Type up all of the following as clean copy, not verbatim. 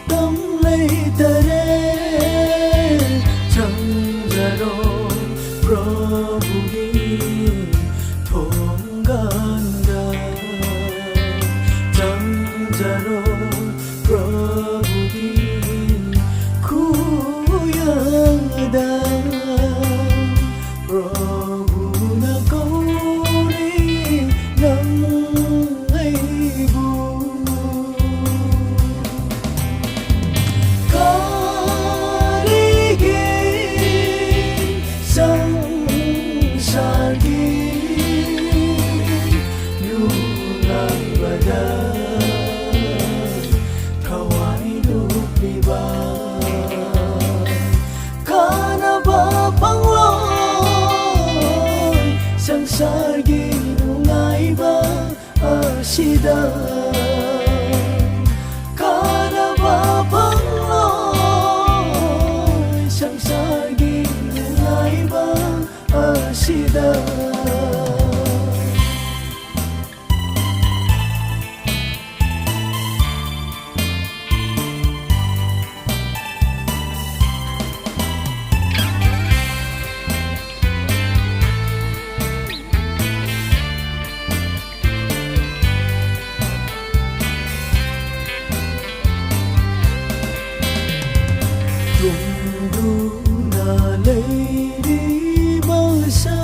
tâm lấy tare Chanjaro Prabhugi Thonganda Chanjaro Prabhugi Kuyada Prabhu na kauri ng aibu Karigin sang saging Yunang badan Kawai lupiba Kana ba pangloy Sang saging nungay ba asida Kana ba pangloy Sang saging nungay ba asida Tungduna lady basa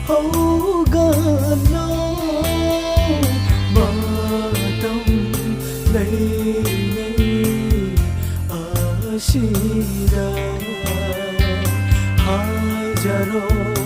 Hogano Matang lady asida Hajaro